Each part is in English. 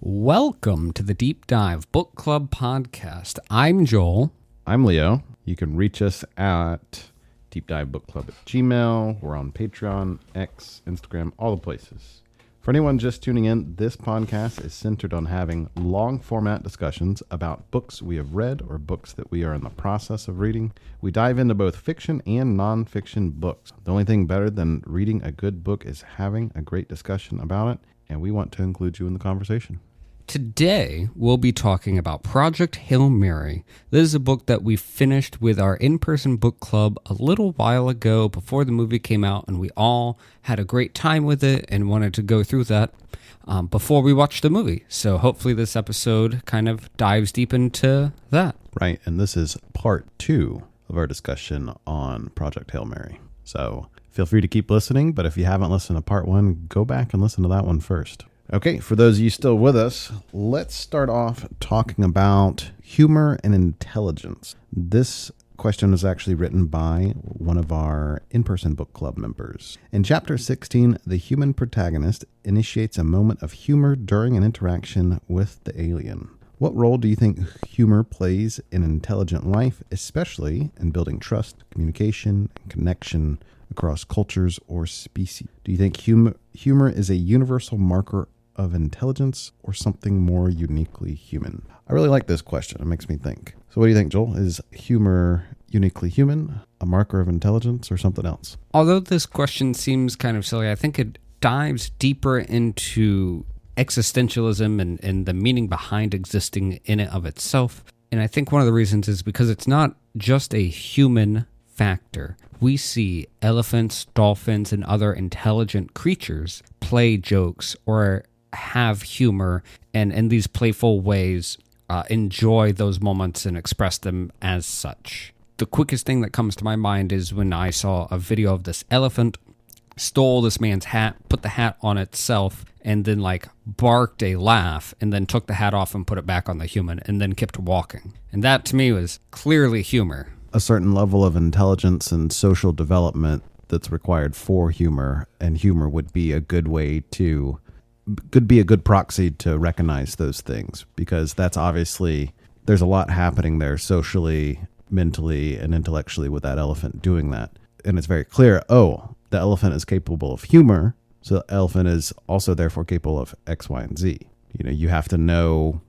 Welcome to the Deep Dive Book Club podcast. I'm Joel. I'm Leo. You can reach us at Deep Dive Book Club at Gmail. We're on Patreon, X, Instagram, all the places. For anyone just tuning in, this podcast is centered on having long format discussions about books we have read or books that we are in the process of reading. We dive into both fiction and nonfiction books. The only thing better than reading a good book is having a great discussion about it, and we want to include you in the conversation. Today, we'll be talking about Project Hail Mary. This is a book that we finished with our in-person book club a little while ago before the movie came out, and we all had a great time with it and wanted to go through that before we watched the movie. So hopefully this episode kind of dives deep into that. Right, and this is part 2 of our discussion on Project Hail Mary. So feel free to keep listening, but if you haven't listened to part 1, go back and listen to that one first. Okay, for those of you still with us, let's start off talking about humor and intelligence. This question was actually written by one of our in-person book club members. In chapter 16, the human protagonist initiates a moment of humor during an interaction with the alien. What role do you think humor plays in intelligent life, especially in building trust, communication, and connection across cultures or species? Do you think humor is a universal marker of intelligence or something more uniquely human? I really like this question. It makes me think. So what do you think, Joel? Is humor uniquely human, a marker of intelligence, or something else? Although this question seems kind of silly, I think it dives deeper into existentialism and the meaning behind existing in and of itself. And I think one of the reasons is because it's not just a human factor. We see elephants, dolphins, and other intelligent creatures play jokes or have humor and in these playful ways enjoy those moments and express them as such. The quickest thing that comes to my mind is when I saw a video of this elephant stole this man's hat, put the hat on itself, and then barked a laugh and then took the hat off and put it back on the human and then kept walking. And that to me was clearly humor. A certain level of intelligence and social development that's required for humor, and humor would be a good proxy to recognize those things, because that's obviously, there's a lot happening there socially, mentally, and intellectually with that elephant doing that. And it's very clear, the elephant is capable of humor, so the elephant is also therefore capable of X, Y, and Z. You have to know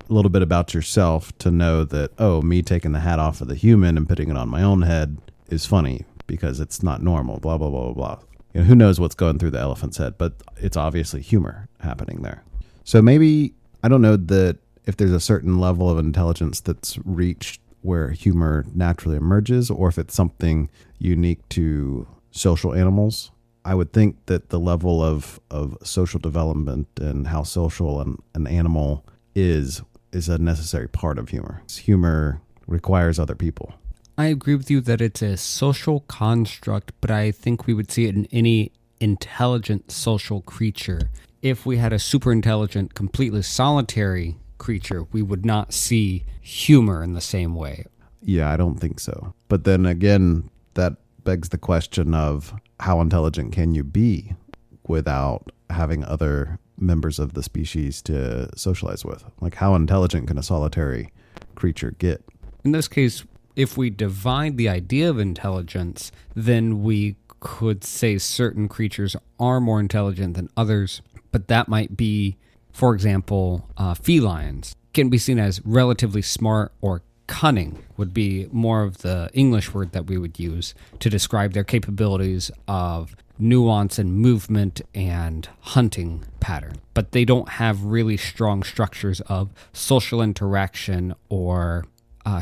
a little bit about yourself to know that, me taking the hat off of the human and putting it on my own head is funny because it's not normal, blah, blah, blah, blah, blah. Who knows what's going through the elephant's head, but it's obviously humor happening there. So maybe, I don't know that if there's a certain level of intelligence that's reached where humor naturally emerges, or if it's something unique to social animals. I would think that the level of social development and how social an animal is a necessary part of humor. Humor requires other people. I agree with you that it's a social construct, but I think we would see it in any intelligent social creature. If we had a super intelligent, completely solitary creature, we would not see humor in the same way. Yeah, I don't think so. But then again, that begs the question of how intelligent can you be without having other members of the species to socialize with? How intelligent can a solitary creature get? In this case, if we divide the idea of intelligence, then we could say certain creatures are more intelligent than others, but that might be, for example, felines can be seen as relatively smart, or cunning would be more of the English word that we would use to describe their capabilities of nuance and movement and hunting pattern. But they don't have really strong structures of social interaction or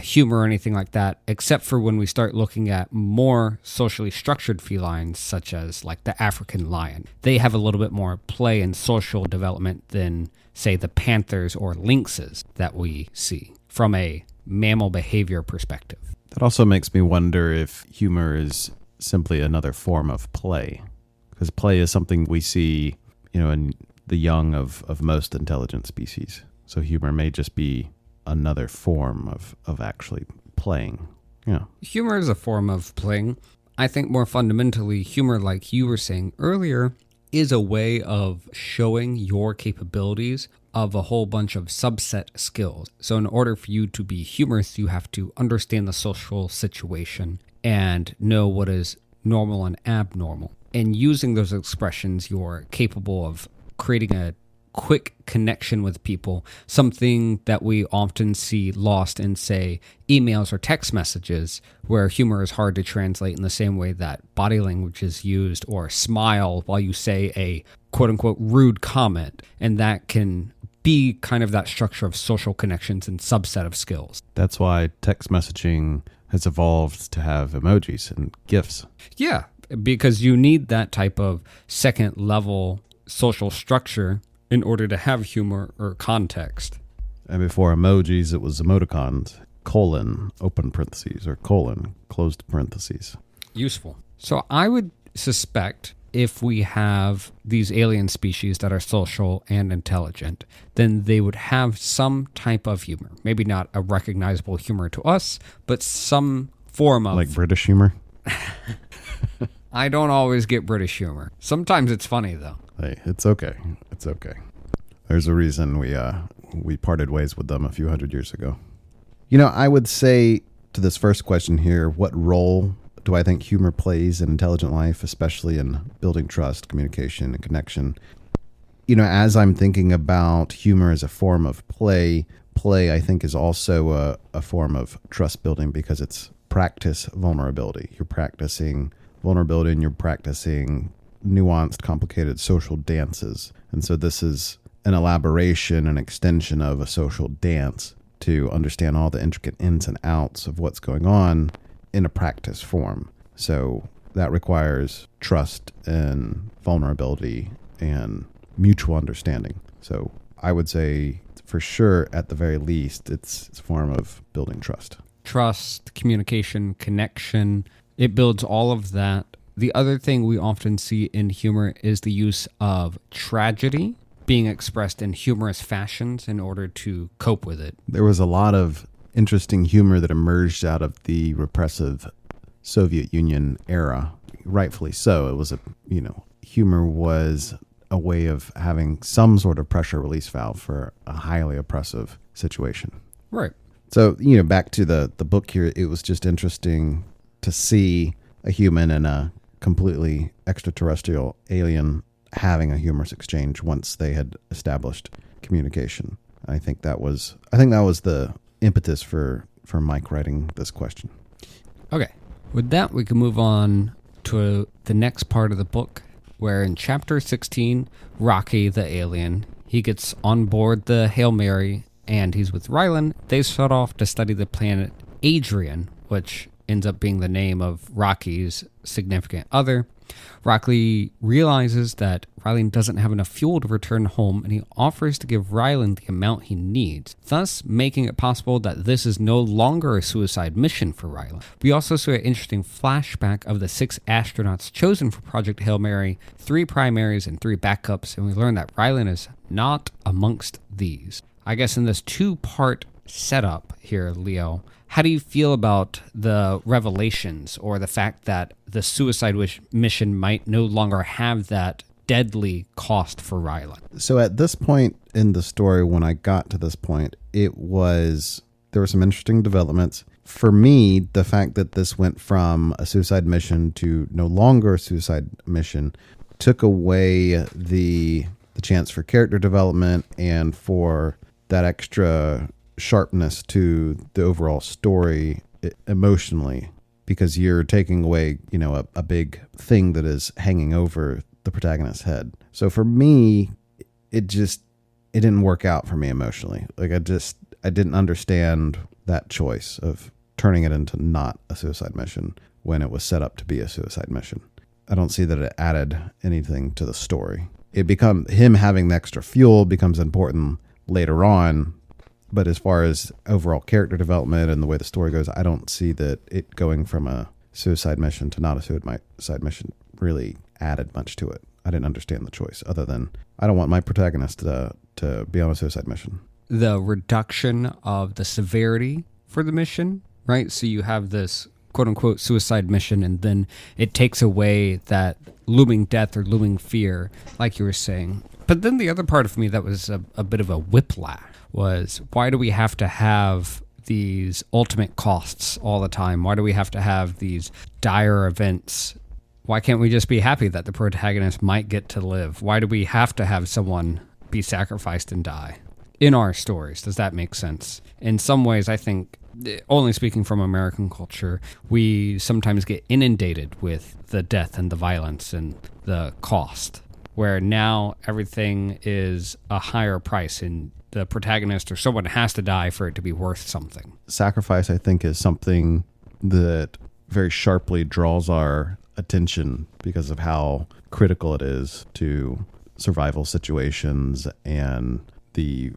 humor or anything like that, except for when we start looking at more socially structured felines, such as the African lion. They have a little bit more play and social development than, say, the panthers or lynxes that we see from a mammal behavior perspective. That also makes me wonder if humor is simply another form of play, because play is something we see, in the young of most intelligent species. So humor may just be another form of actually playing. Yeah. Humor is a form of playing. I think more fundamentally, humor, like you were saying earlier, is a way of showing your capabilities of a whole bunch of subset skills. So in order for you to be humorous, you have to understand the social situation and know what is normal and abnormal. And using those expressions, you're capable of creating a quick connection with people, something that we often see lost in, say, emails or text messages, where humor is hard to translate in the same way that body language is used, or smile while you say a quote-unquote rude comment. And that can be kind of that structure of social connections and subset of skills. That's why text messaging has evolved to have emojis and GIFs. Yeah, because you need that type of second level social structure in order to have humor or context. And before emojis, it was emoticons, colon, open parentheses, or colon, closed parentheses. Useful. So I would suspect if we have these alien species that are social and intelligent, then they would have some type of humor. Maybe not a recognizable humor to us, but some form of... Like British humor? I don't always get British humor. Sometimes it's funny, though. Hey, it's okay. It's okay. There's a reason we parted ways with them a few hundred years ago. You know, I would say to this first question here, what role do I think humor plays in intelligent life, especially in building trust, communication, and connection? You know, as I'm thinking about humor as a form of play I think is also a form of trust building, because it's practice vulnerability. You're practicing vulnerability and you're practicing nuanced, complicated social dances. And so this is an elaboration, an extension of a social dance to understand all the intricate ins and outs of what's going on in a practice form. So that requires trust and vulnerability and mutual understanding. So I would say for sure, at the very least, it's a form of building trust. Trust, communication, connection, it builds all of that. The other thing we often see in humor is the use of tragedy being expressed in humorous fashions in order to cope with it. There was a lot of interesting humor that emerged out of the repressive Soviet Union era. Rightfully so. It was humor was a way of having some sort of pressure release valve for a highly oppressive situation. Right. So, back to the book here, it was just interesting to see a human and a completely extraterrestrial alien having a humorous exchange once they had established communication. I think that was the impetus for Mike writing this question. Okay. With that, we can move on to the next part of the book, where in chapter 16, Rocky, the alien, he gets on board the Hail Mary, and he's with Rylan. They set off to study the planet Adrian, which ends up being the name of Rocky's significant other. Rocky realizes that Rylan doesn't have enough fuel to return home, and he offers to give Rylan the amount he needs, thus making it possible that this is no longer a suicide mission for Rylan. We also see an interesting flashback of the 6 astronauts chosen for Project Hail Mary, 3 primaries and 3 backups, and we learn that Rylan is not amongst these. I guess in this 2-part setup here, Leo, how do you feel about the revelations or the fact that the suicide mission might no longer have that deadly cost for Rylan? So at this point in the story, when I got to this point, there were some interesting developments. For me, the fact that this went from a suicide mission to no longer a suicide mission took away the chance for character development and for that extra sharpness to the overall story emotionally, because you're taking away, a big thing that is hanging over the protagonist's head. So for me, it didn't work out for me emotionally. Like I didn't understand that choice of turning it into not a suicide mission when it was set up to be a suicide mission. I don't see that it added anything to the story. Him having the extra fuel becomes important later on. But as far as overall character development and the way the story goes, I don't see that it going from a suicide mission to not a suicide mission really added much to it. I didn't understand the choice, other than I don't want my protagonist to be on a suicide mission. The reduction of the severity for the mission, right? So you have this quote-unquote suicide mission, and then it takes away that looming death or looming fear, like you were saying. But then the other part of me that was a bit of a whiplash was, why do we have to have these ultimate costs all the time? Why do we have to have these dire events? Why can't we just be happy that the protagonist might get to live? Why do we have to have someone be sacrificed and die in our stories? Does that make sense? In some ways, I think, only speaking from American culture, we sometimes get inundated with the death and the violence and the cost, where now everything is a higher price and the protagonist or someone has to die for it to be worth something. Sacrifice, I think, is something that very sharply draws our attention because of how critical it is to survival situations and the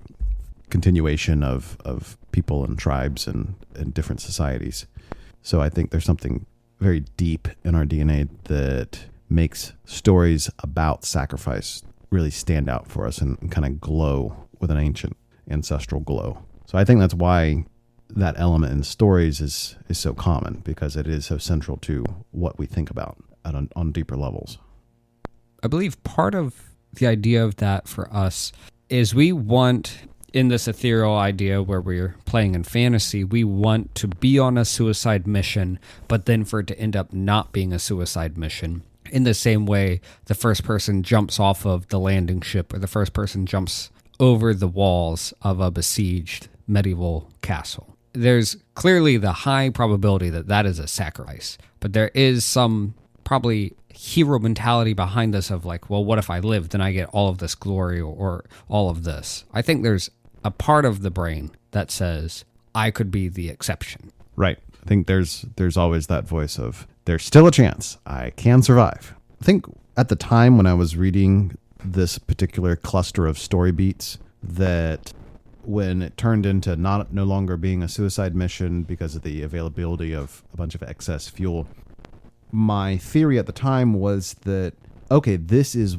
continuation of people and tribes and different societies. So I think there's something very deep in our DNA that makes stories about sacrifice really stand out for us and kind of glow with an ancient ancestral glow. So I think that's why that element in stories is so common, because it is so central to what we think about on deeper levels. I believe part of the idea of that for us is we want, in this ethereal idea where we're playing in fantasy, we want to be on a suicide mission, but then for it to end up not being a suicide mission. In the same way, the first person jumps off of the landing ship, or the first person jumps over the walls of a besieged medieval castle. There's clearly the high probability that that is a sacrifice, but there is some probably hero mentality behind this of like, well, what if I live? Then I get all of this glory or all of this. I think there's a part of the brain that says, I could be the exception. Right. I think there's always that voice of, there's still a chance I can survive. I think at the time when I was reading this particular cluster of story beats, that when it turned into no longer being a suicide mission because of the availability of a bunch of excess fuel, my theory at the time was that, okay, this is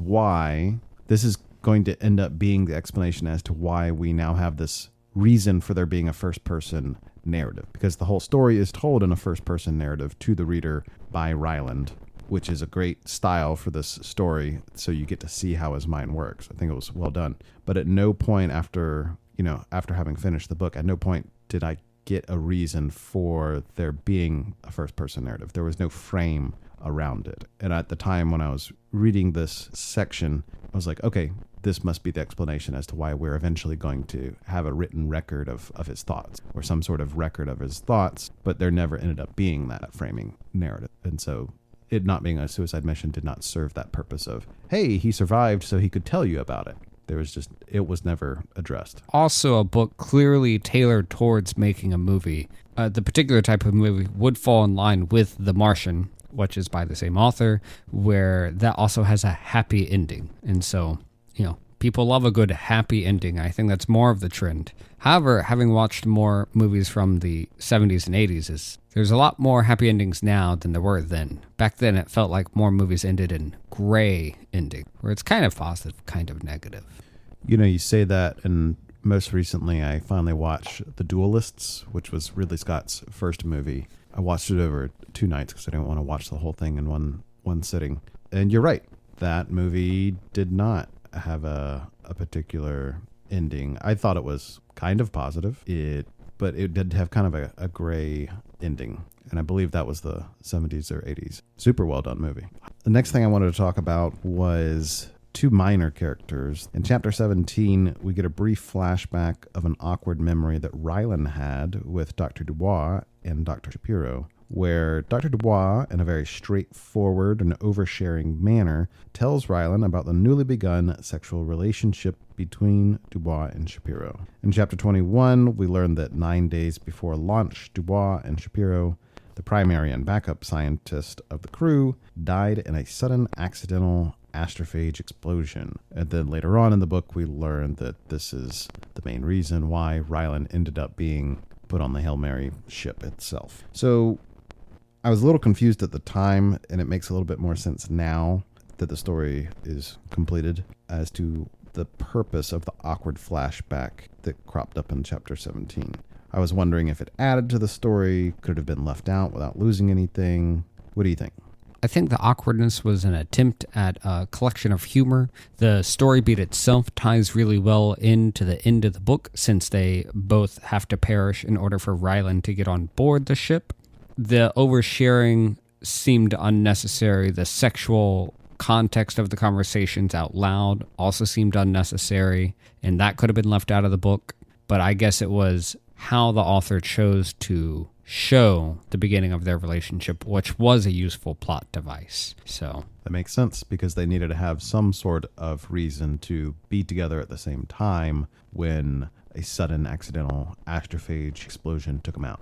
going to end up being the explanation as to why we now have this reason for there being a first-person narrative, because the whole story is told in a first-person narrative to the reader by Ryland, which is a great style for this story, so you get to see how his mind works. I think it was well done. But at no point after having finished the book, at no point did I get a reason for there being a first-person narrative. There was no frame around it. And at the time when I was reading this section, I was like, okay, this must be the explanation as to why we're eventually going to have a written record of his thoughts, or some sort of record of his thoughts, but there never ended up being that framing narrative. And so it not being a suicide mission did not serve that purpose of, hey, he survived so he could tell you about it. It was never addressed. Also, a book clearly tailored towards making a movie. The particular type of movie would fall in line with The Martian, which is by the same author, where that also has a happy ending. And so, people love a good happy ending. I think that's more of the trend. However, having watched more movies from the 70s and 80s, there's a lot more happy endings now than there were then. Back then, it felt like more movies ended in gray ending, where it's kind of positive, kind of negative. You say that, and most recently I finally watched The Duelists, which was Ridley Scott's first movie. I watched it over 2 nights because I didn't want to watch the whole thing in one sitting. And you're right, that movie did not have a particular ending. I thought it was kind of positive, but it did have kind of a gray ending. And I believe that was the 70s or 80s. Super well done movie. The next thing I wanted to talk about was 2 minor characters. In chapter 17, we get a brief flashback of an awkward memory that Rylan had with Dr. Dubois and Dr. Shapiro, where Dr. Dubois, in a very straightforward and oversharing manner, tells Rylan about the newly begun sexual relationship between Dubois and Shapiro. In chapter 21, we learn that 9 days before launch, Dubois and Shapiro, the primary and backup scientist of the crew, died in a sudden accidental astrophage explosion. And then later on in the book, we learn that this is the main reason why Rylan ended up being put on the Hail Mary ship itself. So I was a little confused at the time, and it makes a little bit more sense now that the story is completed as to the purpose of the awkward flashback that cropped up in chapter 17. I was wondering if it added to the story, could it have been left out without losing anything? What do you think? I think the awkwardness was an attempt at a collection of humor. The story beat itself ties really well into the end of the book, since they both have to perish in order for Ryland to get on board the ship. The oversharing seemed unnecessary. The sexual context of the conversations out loud also seemed unnecessary, and that could have been left out of the book. But I guess it was how the author chose to show the beginning of their relationship, which was a useful plot device. So that makes sense, because they needed to have some sort of reason to be together at the same time when a sudden accidental astrophage explosion took them out.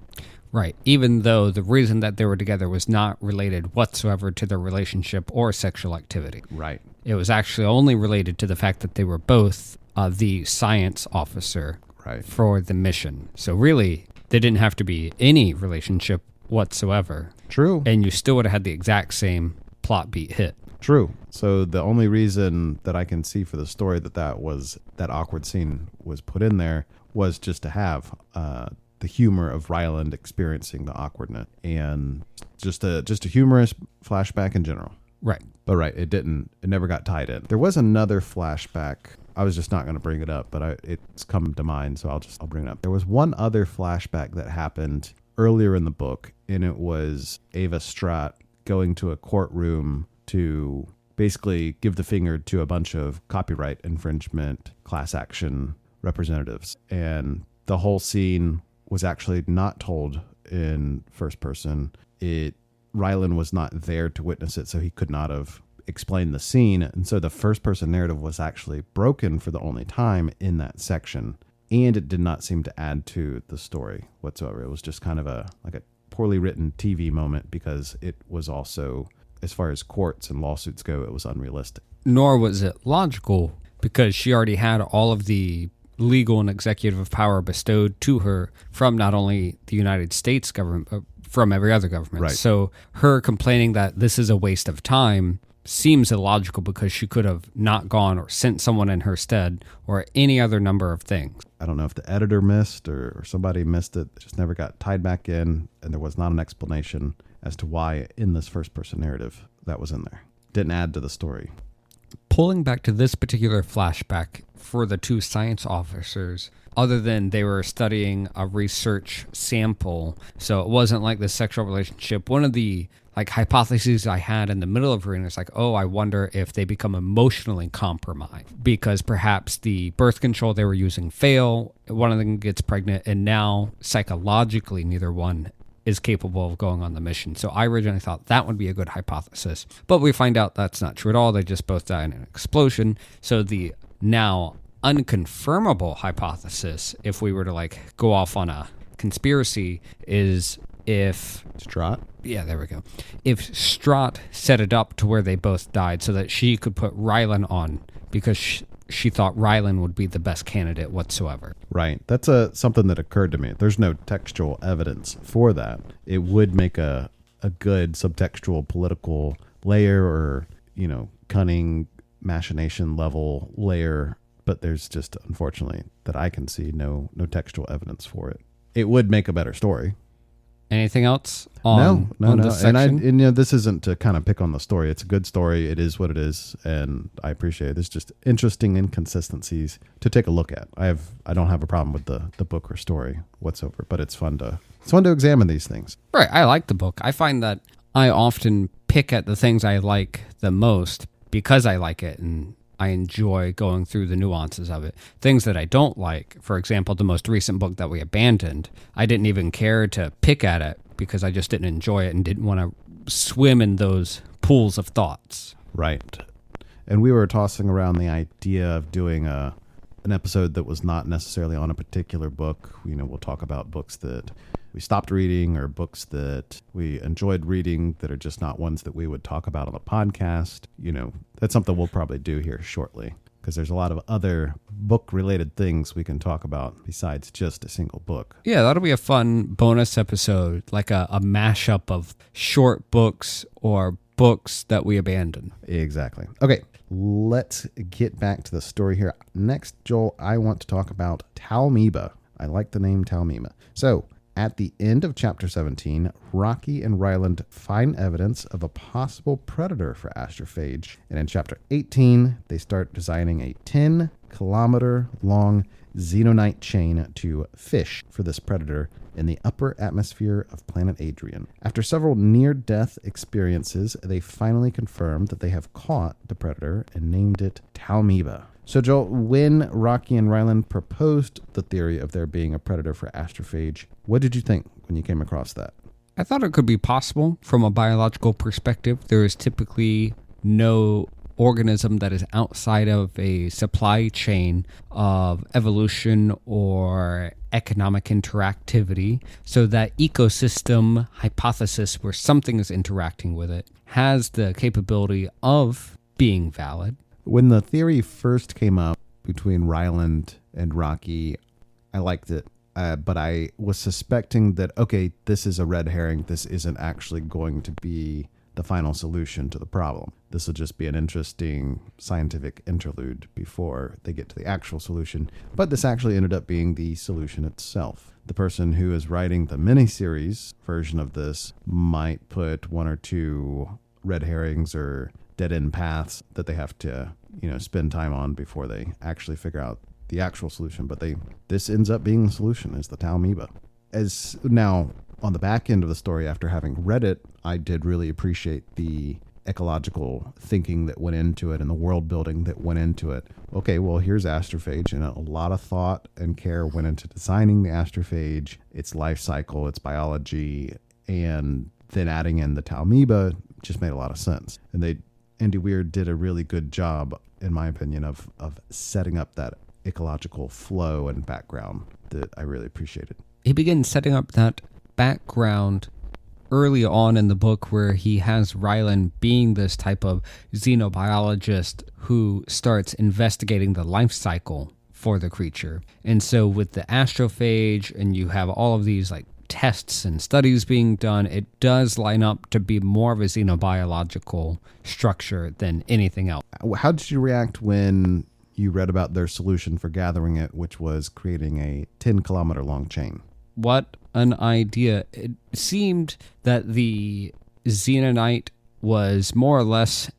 Right. Even though the reason that they were together was not related whatsoever to their relationship or sexual activity. Right. It was actually only related to the fact that they were both the science officer for the mission. So really, there didn't have to be any relationship whatsoever. True. And you still would have had the exact same plot beat hit. True. So the only reason that I can see for the story that awkward scene was put in there was just to have the humor of Ryland experiencing the awkwardness, and just a humorous flashback in general. Right. But it never got tied in. There was another flashback. I was just not going to bring it up, but it's come to mind, so I'll bring it up. There was one other flashback that happened earlier in the book, and it was Ava Stratt going to a courtroom to basically give the finger to a bunch of copyright infringement class action representatives. And the whole scene was actually not told in first person. Ryland was not there to witness it, so he could not have explained the scene. And so the first person narrative was actually broken for the only time in that section. And it did not seem to add to the story whatsoever. It was just kind of a poorly written TV moment, because it was also, as far as courts and lawsuits go, it was unrealistic. Nor was it logical, because she already had all of the legal and executive power bestowed to her from not only the United States government, but from every other government. Right. So her complaining that this is a waste of time seems illogical, because she could have not gone or sent someone in her stead or any other number of things. I don't know if the editor missed or somebody missed it. It just never got tied back in, and there was not an explanation as to why in this first-person narrative that was in there. Didn't add to the story. Pulling back to this particular flashback for the two science officers, other than they were studying a research sample, so it wasn't like the sexual relationship. One of the hypotheses I had in the middle of reading is I wonder if they become emotionally compromised, because perhaps the birth control they were using fail, one of them gets pregnant, and now psychologically neither one is capable of going on the mission. So I originally thought that would be a good hypothesis, but we find out that's not true at all. They just both die in an explosion. So the now unconfirmable hypothesis, if we were to go off on a conspiracy, is if Stratt? Yeah, there we go. If Stratt set it up to where they both died so that she could put Ryland on, because she thought Ryland would be the best candidate whatsoever. Right. That's something that occurred to me. There's no textual evidence for that. It would make a good subtextual political layer, or, cunning machination level layer, but there's just, unfortunately, that I can see no textual evidence for it. It would make a better story. Anything else on this section? And this isn't to kind of pick on the story. It's a good story. It is what it is, and I appreciate it. It's just interesting inconsistencies to take a look at. I don't have a problem with the book or story whatsoever, but it's fun to examine these things. Right. I like the book. I find that I often pick at the things I like the most because I like it, and I enjoy going through the nuances of it. Things that I don't like, for example, the most recent book that we abandoned, I didn't even care to pick at it because I just didn't enjoy it and didn't want to swim in those pools of thoughts. Right. And we were tossing around the idea of doing an episode that was not necessarily on a particular book. We'll talk about books that we stopped reading, or books that we enjoyed reading that are just not ones that we would talk about on the podcast. That's something we'll probably do here shortly, because there's a lot of other book-related things we can talk about besides just a single book. Yeah, that'll be a fun bonus episode, like a mashup of short books or books that we abandoned. Exactly. Okay, let's get back to the story here. Next, Joel, I want to talk about Talmiba. I like the name Talmiba. So, At the end of chapter 17, Rocky and Ryland find evidence of a possible predator for Astrophage. And in chapter 18, they start designing a 10-kilometer long xenonite chain to fish for this predator in the upper atmosphere of planet Adrian. After several near-death experiences, they finally confirmed that they have caught the predator and named it Talmeba. So, Joel, when Rocky and Ryland proposed the theory of there being a predator for Astrophage, what did you think when you came across that? I thought it could be possible from a biological perspective. There is typically no organism that is outside of a supply chain of evolution or economic interactivity. So that ecosystem hypothesis where something is interacting with it has the capability of being valid. When the theory first came up between Ryland and Rocky, I liked it. But I was suspecting that, okay, this is a red herring. This isn't actually going to be the final solution to the problem. This will just be an interesting scientific interlude before they get to the actual solution. But this actually ended up being the solution itself. The person who is writing the miniseries version of this might put one or two red herrings or dead-end paths that they have to, spend time on before they actually figure out the actual solution. But this ends up being the solution, is the Talmeba. As now, on the back end of the story, after having read it, I did really appreciate the ecological thinking that went into it and the world building that went into it. Okay, well, here's Astrophage, and a lot of thought and care went into designing the Astrophage, its life cycle, its biology, and then adding in the Talmeba just made a lot of sense. And Andy Weir did a really good job, in my opinion, of setting up that ecological flow and background that I really appreciated. He begins setting up that background early on in the book where he has Ryland being this type of xenobiologist who starts investigating the life cycle for the creature. And so with the Astrophage, and you have all of these like tests and studies being done, it does line up to be more of a xenobiological structure than anything else. How did you react when you read about their solution for gathering it, which was creating a 10-kilometer long chain? What an idea. It seemed that the xenonite was more or less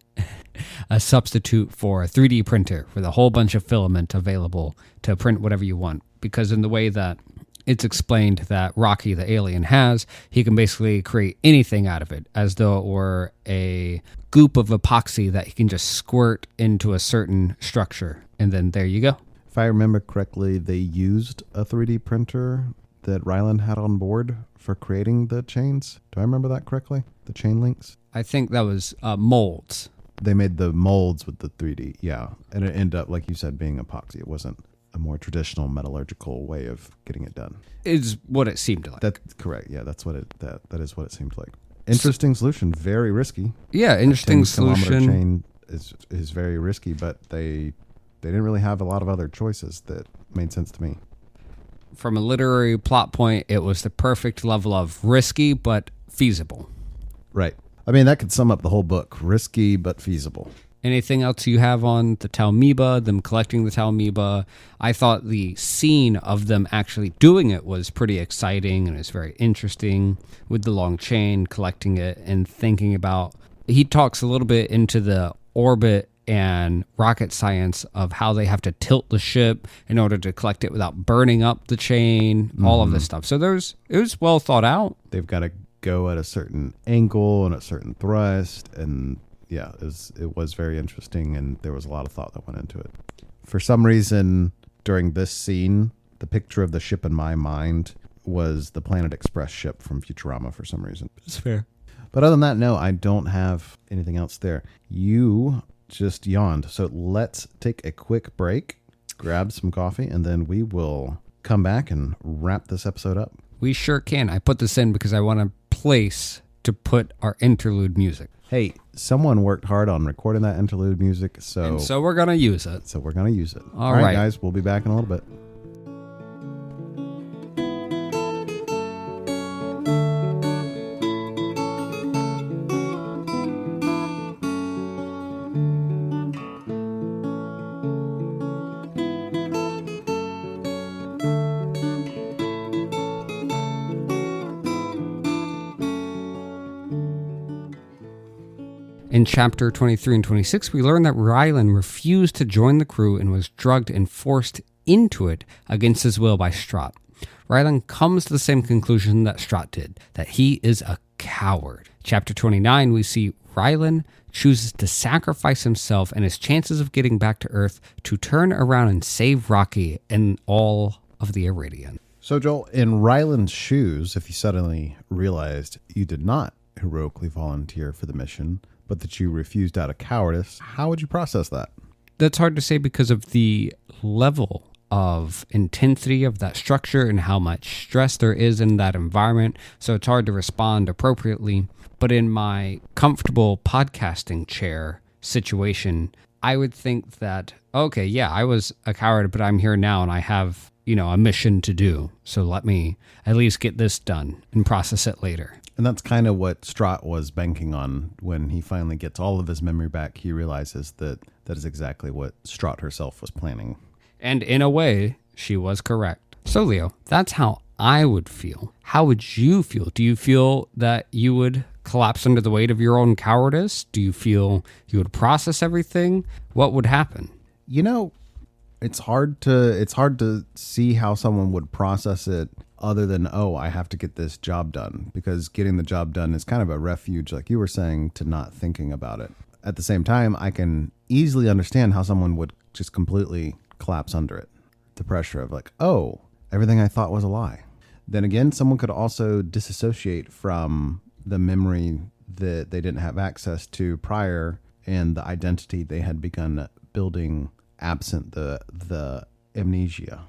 a substitute for a 3D printer with a whole bunch of filament available to print whatever you want. Because in the way that it's explained that Rocky the alien has, he can basically create anything out of it, as though it were a goop of epoxy that he can just squirt into a certain structure. And then there you go. If I remember correctly, they used a 3D printer that Ryland had on board for creating the chains. Do I remember that correctly? The chain links? I think that was molds. They made the molds with the 3D, yeah. And it ended up, like you said, being epoxy. It wasn't a more traditional metallurgical way of getting it done. Is what it seemed like. That's correct. Yeah, that is what it seemed like. Interesting solution. Very risky. Yeah, interesting solution. Chain is very risky, but they didn't really have a lot of other choices that made sense to me. From a literary plot point, it was the perfect level of risky but feasible. Right. I mean, that could sum up the whole book. Risky but feasible. Anything else you have on the Talmeba, them collecting the Talmeba? I thought the scene of them actually doing it was pretty exciting and it's very interesting with the long chain, collecting it and thinking about... He talks a little bit into the orbit and rocket science of how they have to tilt the ship in order to collect it without burning up the chain, all of this stuff. So it was well thought out. They've got to go at a certain angle and a certain thrust, and yeah, it was very interesting, and there was a lot of thought that went into it. For some reason, during this scene, the picture of the ship in my mind was the Planet Express ship from Futurama for some reason. It's fair. But other than that, no, I don't have anything else there. You just yawned, so let's take a quick break, grab some coffee, and then we will come back and wrap this episode up. We sure can. I put this in because I want a place to put our interlude music. Hey, someone worked hard on recording that interlude music, so we're going to use it. All right, guys, we'll be back in a little bit. In chapter 23 and 26, we learn that Rylan refused to join the crew and was drugged and forced into it against his will by Strahd. Rylan comes to the same conclusion that Strahd did, that he is a coward. Chapter 29, we see Rylan chooses to sacrifice himself and his chances of getting back to Earth to turn around and save Rocky and all of the Iridian. So, Joel, in Ryland's shoes, if you suddenly realized you did not heroically volunteer for the mission, but that you refused out of cowardice, how would you process that? That's hard to say because of the level of intensity of that structure and how much stress there is in that environment. So it's hard to respond appropriately. But in my comfortable podcasting chair situation, I would think that, okay, yeah, I was a coward, but I'm here now and I have, a mission to do. So let me at least get this done and process it later. And that's kind of what Strahd was banking on when he finally gets all of his memory back. He realizes that that is exactly what Strahd herself was planning. And in a way, she was correct. So, Leo, that's how I would feel. How would you feel? Do you feel that you would collapse under the weight of your own cowardice? Do you feel you would process everything? What would happen? It's hard to see how someone would process it other than, I have to get this job done, because getting the job done is kind of a refuge, like you were saying, to not thinking about it. At the same time, I can easily understand how someone would just completely collapse under it. The pressure of like, everything I thought was a lie. Then again, someone could also disassociate from the memory that they didn't have access to prior and the identity they had begun building absent the amnesia.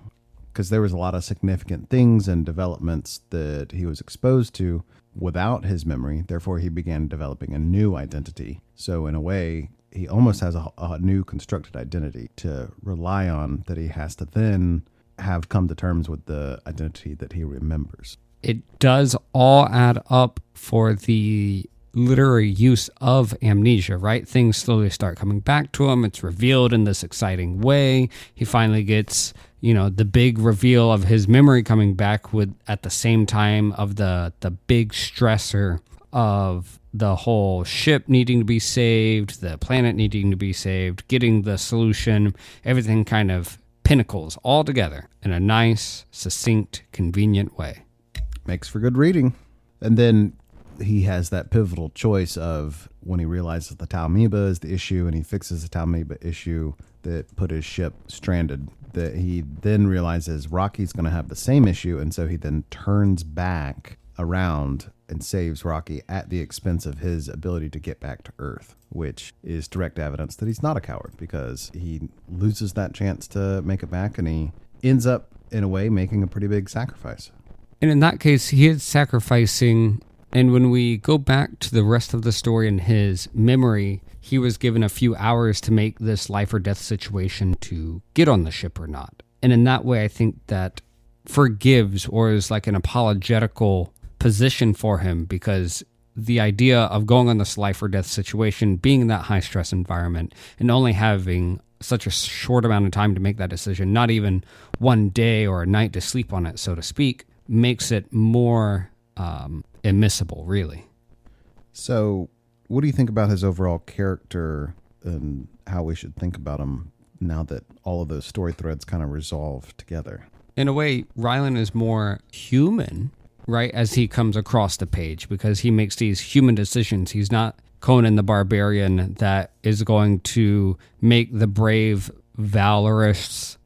Because there was a lot of significant things and developments that he was exposed to without his memory. Therefore, he began developing a new identity. So in a way, he almost has a new constructed identity to rely on, that he has to then have come to terms with the identity that he remembers. It does all add up for the literary use of amnesia, right? Things slowly start coming back to him. It's revealed in this exciting way. He finally gets, the big reveal of his memory coming back with at the same time of the big stressor of the whole ship needing to be saved, the planet needing to be saved, getting the solution, everything kind of pinnacles all together in a nice, succinct, convenient way. Makes for good reading. And then he has that pivotal choice of when he realizes the Talmiba is the issue and he fixes the Talmiba issue that put his ship stranded, that he then realizes Rocky's going to have the same issue. And so he then turns back around and saves Rocky at the expense of his ability to get back to Earth, which is direct evidence that he's not a coward, because he loses that chance to make it back and he ends up, in a way, making a pretty big sacrifice. And in that case, he is sacrificing. And when we go back to the rest of the story in his memory, he was given a few hours to make this life or death situation to get on the ship or not. And in that way, I think that forgives, or is like an apologetical position for him, because the idea of going on this life or death situation, being in that high stress environment, and only having such a short amount of time to make that decision, not even one day or a night to sleep on it, so to speak, makes it more immiscible, really. So what do you think about his overall character and how we should think about him now that all of those story threads kind of resolve together? In a way, Rylan is more human, right, as he comes across the page, because he makes these human decisions. He's not Conan the Barbarian that is going to make the brave, valorous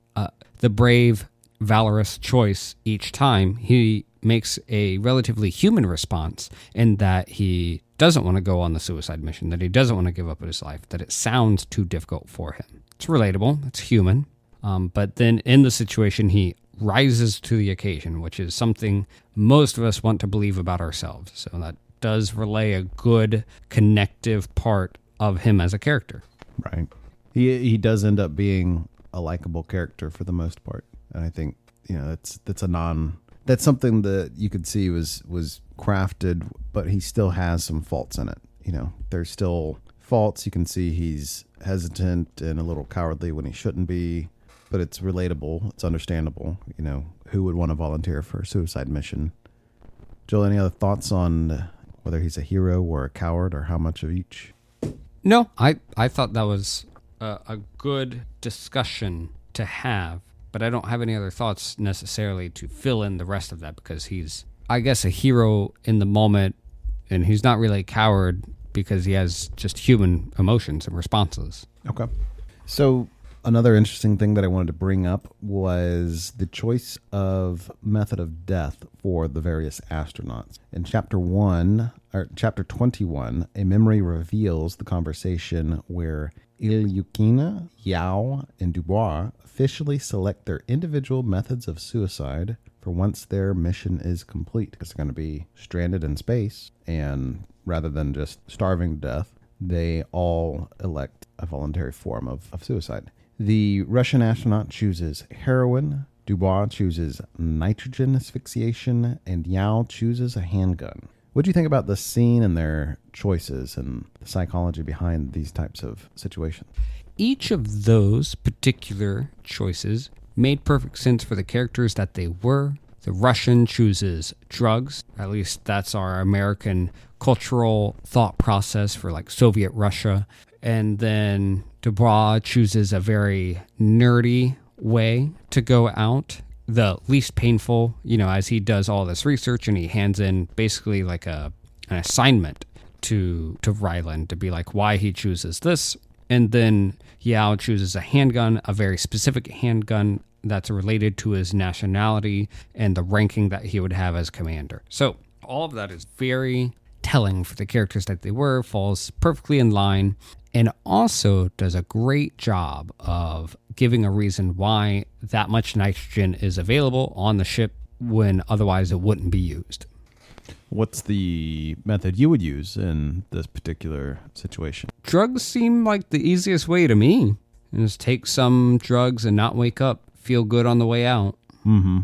choice each time. He makes a relatively human response in that he doesn't want to go on the suicide mission, that he doesn't want to give up his life, that it sounds too difficult for him. It's relatable, it's human, but then in the situation he rises to the occasion, which is something most of us want to believe about ourselves. So that does relay a good connective part of him as a character. Right. He does end up being a likable character for the most part. And I think, that's something that you could see was crafted, but he still has some faults in it. There's still faults. You can see he's hesitant and a little cowardly when he shouldn't be, but it's relatable. It's understandable. Who would want to volunteer for a suicide mission? Joel, any other thoughts on whether he's a hero or a coward, or how much of each? No, I thought that was a good discussion to have, but I don't have any other thoughts necessarily to fill in the rest of that because he's, I guess, a hero in the moment, and he's not really a coward because he has just human emotions and responses. Okay. So another interesting thing that I wanted to bring up was the choice of method of death for the various astronauts. In chapter 21, a memory reveals the conversation where Ilyukina, Yao, and Dubois officially select their individual methods of suicide for once their mission is complete, because they're going to be stranded in space, and rather than just starving to death, they all elect a voluntary form of suicide. The Russian astronaut chooses heroin, Dubois chooses nitrogen asphyxiation, and Yao chooses a handgun. What do you think about the scene and their choices and the psychology behind these types of situations? Each of those particular choices made perfect sense for the characters that they were. The Russian chooses drugs. At least that's our American cultural thought process for like Soviet Russia. And then Dubois chooses a very nerdy way to go out, the least painful, as he does all this research and he hands in basically like an assignment to Ryland to be like why he chooses this. And then Yao chooses a handgun, a very specific handgun that's related to his nationality and the ranking that he would have as commander. So all of that is very telling for the characters that they were, falls perfectly in line, and also does a great job of giving a reason why that much nitrogen is available on the ship when otherwise it wouldn't be used. What's the method you would use in this particular situation? Drugs seem like the easiest way to me. And just take some drugs and not wake up, feel good on the way out. Mm-hmm.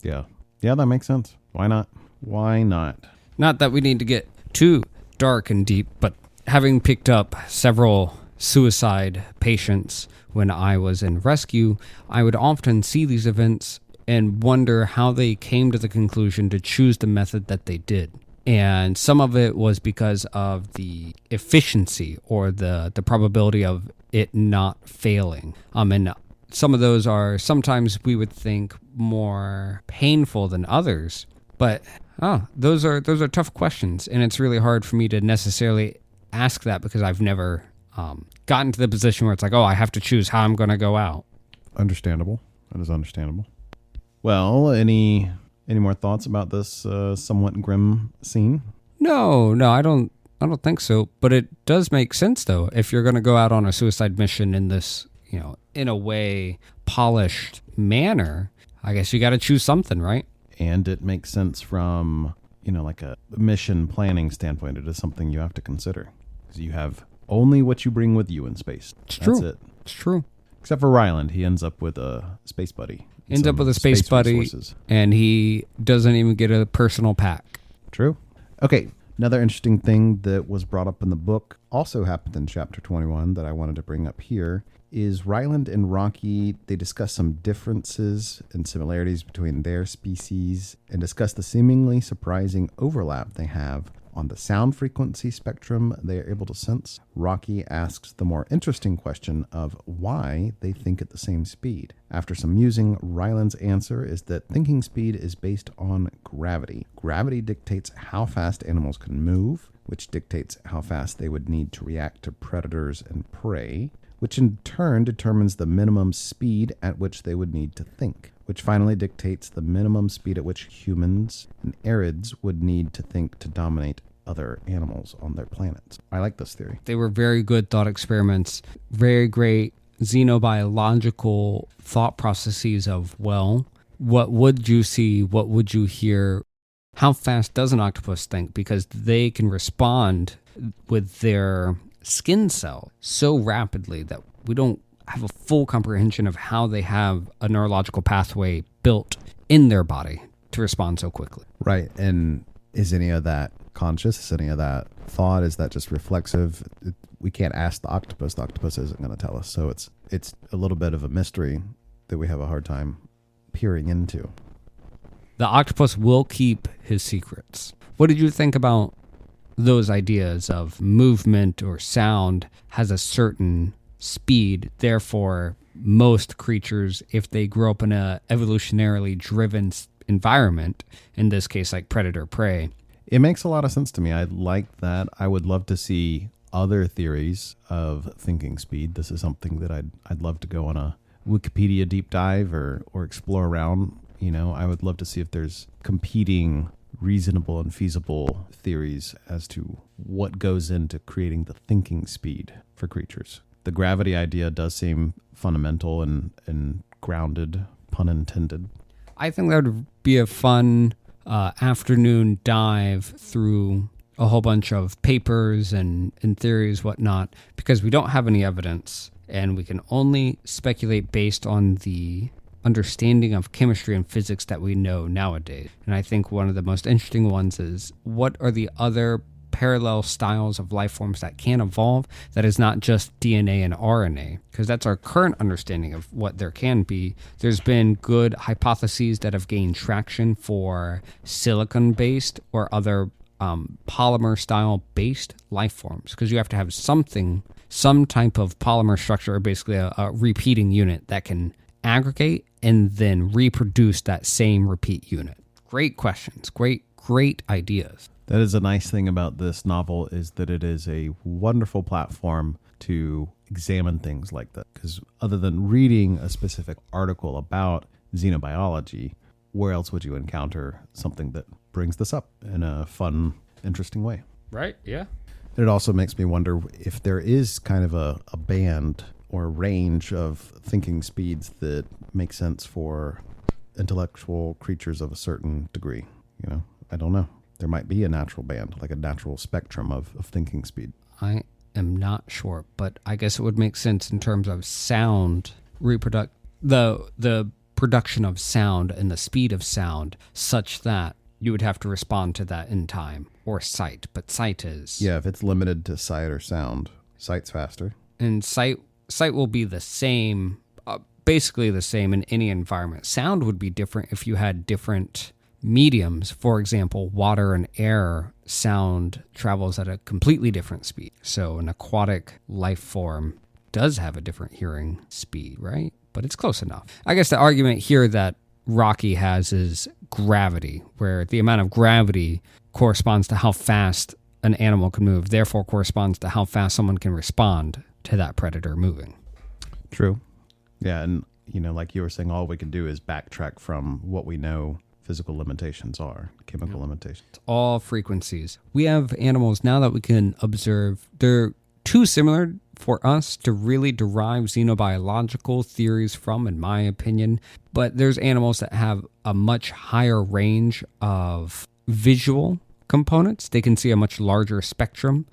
Yeah. Yeah, that makes sense. Why not? Why not? Not that we need to get too dark and deep, but having picked up several suicide patients when I was in rescue, I would often see these events and wonder how they came to the conclusion to choose the method that they did. And some of it was because of the efficiency or the probability of it not failing. And some of those are sometimes we would think more painful than others. But those are tough questions, and it's really hard for me to necessarily ask that because I've never gotten to the position where it's like, I have to choose how I'm going to go out. Understandable. That is understandable. Well, any more thoughts about this somewhat grim scene? No, I don't think so. But it does make sense though. If you're going to go out on a suicide mission in this, in a way polished manner, I guess you got to choose something, right? And it makes sense from, like a mission planning standpoint. It is something you have to consider. Because you have only what you bring with you in space. It's That's true. it. It's true. Except for Ryland. He ends up with a space buddy. Ends up with a space buddy, resources. And he doesn't even get a personal pack. True. Okay. Another interesting thing that was brought up in the book also happened in chapter 21 that I wanted to bring up here is Ryland and Rocky, they discuss some differences and similarities between their species and discuss the seemingly surprising overlap they have on the sound frequency spectrum they are able to sense. Rocky asks the more interesting question of why they think at the same speed. After some musing, Ryland's answer is that thinking speed is based on gravity. Gravity dictates how fast animals can move, which dictates how fast they would need to react to predators and prey, which in turn determines the minimum speed at which they would need to think, which finally dictates the minimum speed at which humans and arids would need to think to dominate other animals on their planets. I like this theory. They were very good thought experiments, very great xenobiological thought processes of, what would you see? What would you hear? How fast does an octopus think? Because they can respond with their skin cell so rapidly that we don't have a full comprehension of how they have a neurological pathway built in their body to respond so quickly. Right. And is any of that conscious? Is any of that thought? Is that just reflexive? We can't ask the octopus. The octopus isn't going to tell us. So it's a little bit of a mystery that we have a hard time peering into. The octopus will keep his secrets. What did you think about those ideas of movement or sound has a certain speed. Therefore, most creatures, if they grow up in a evolutionarily driven environment, in this case like predator prey. It makes a lot of sense to me. I like that. I would love to see other theories of thinking speed. This is something that I'd love to go on a Wikipedia deep dive or explore around. You know, I would love to see if there's competing reasonable and feasible theories as to what goes into creating the thinking speed for creatures. The gravity idea does seem fundamental and grounded, pun intended. I think that would be a fun afternoon dive through a whole bunch of papers and theories, whatnot, because we don't have any evidence and we can only speculate based on the understanding of chemistry and physics that we know nowadays. And I think one of the most interesting ones is, what are the other parallel styles of life forms that can evolve that is not just DNA and RNA? Because that's our current understanding of what there can be. There's been good hypotheses that have gained traction for silicon-based or other polymer-style based life forms, because you have to have some type of polymer structure, or basically a repeating unit that can aggregate and then reproduce that same repeat unit. Great questions. Great ideas. That is a nice thing about this novel, is that it is a wonderful platform to examine things like that. Because other than reading a specific article about xenobiology, where else would you encounter something that brings this up in a fun, interesting way? Right, yeah. It also makes me wonder if there is kind of a band or range of thinking speeds that make sense for intellectual creatures of a certain degree. You know, I don't know. There might be a natural band, like a natural spectrum of thinking speed. I am not sure, but I guess it would make sense in terms of sound the production of sound and the speed of sound, such that you would have to respond to that in time, or sight. But sight is... Yeah, if it's limited to sight or sound, sight's faster. And sight will be the same, basically the same in any environment. Sound would be different if you had different mediums. For example, water and air, sound travels at a completely different speed. So an aquatic life form does have a different hearing speed, right? But it's close enough. I guess the argument here that Rocky has is gravity, where the amount of gravity corresponds to how fast an animal can move, therefore corresponds to how fast someone can respond to that predator moving. True. Yeah, and you know, like you were saying, all we can do is backtrack from what we know physical limitations are, chemical limitations. It's all frequencies. We have animals now that we can observe. They're too similar for us to really derive xenobiological theories from, in my opinion. But there's animals that have a much higher range of visual components. They can see a much larger spectrum.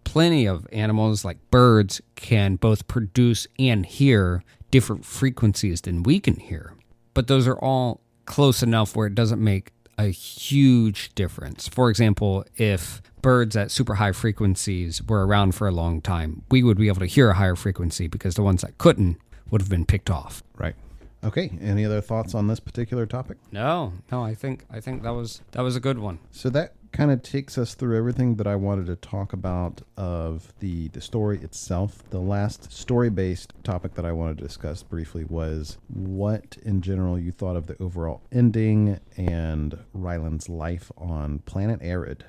Plenty of animals, like birds, can both produce and hear different frequencies than we can hear. But those are all close enough where it doesn't make a huge difference. For example, if birds at super high frequencies were around for a long time, we would be able to hear a higher frequency, because the ones that couldn't would have been picked off. Right. Okay. Any other thoughts on this particular topic? No. I think that was a good one. So that kind of takes us through everything that I wanted to talk about of the story itself. The last story-based topic that I wanted to discuss briefly was what, in general, you thought of the overall ending and Ryland's life on planet Arid.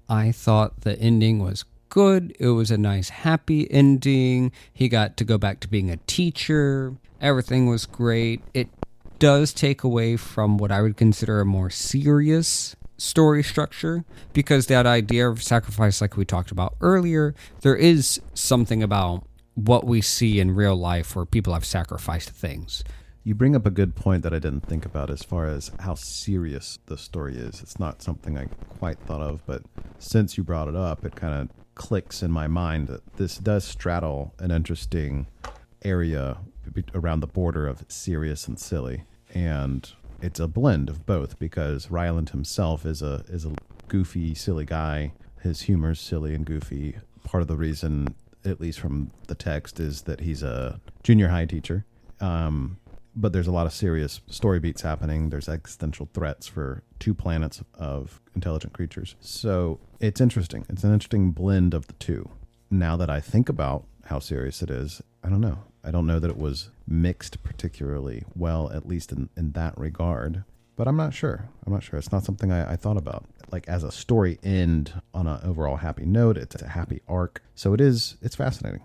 I thought the ending was good. It was a nice, happy ending. He got to go back to being a teacher. Everything was great. It does take away from what I would consider a more serious story structure, because that idea of sacrifice, like we talked about earlier, there is something about what we see in real life where people have sacrificed things. You bring up a good point that I didn't think about as far as how serious the story is. It's not something I quite thought of, but since you brought it up, it kind of clicks in my mind that this does straddle an interesting area around the border of serious and silly. And it's a blend of both, because Ryland himself is a goofy, silly guy. His humor's silly and goofy. Part of the reason, at least from the text, is that he's a junior high teacher. but there's a lot of serious story beats happening. There's existential threats for 2 planets of intelligent creatures. So it's interesting. It's an interesting blend of the two. Now that I think about how serious it is, I don't know. I don't know that it was mixed particularly well, at least in that regard. But I'm not sure. It's not something I thought about. Like as a story end on an overall happy note, it's a happy arc. So it's fascinating.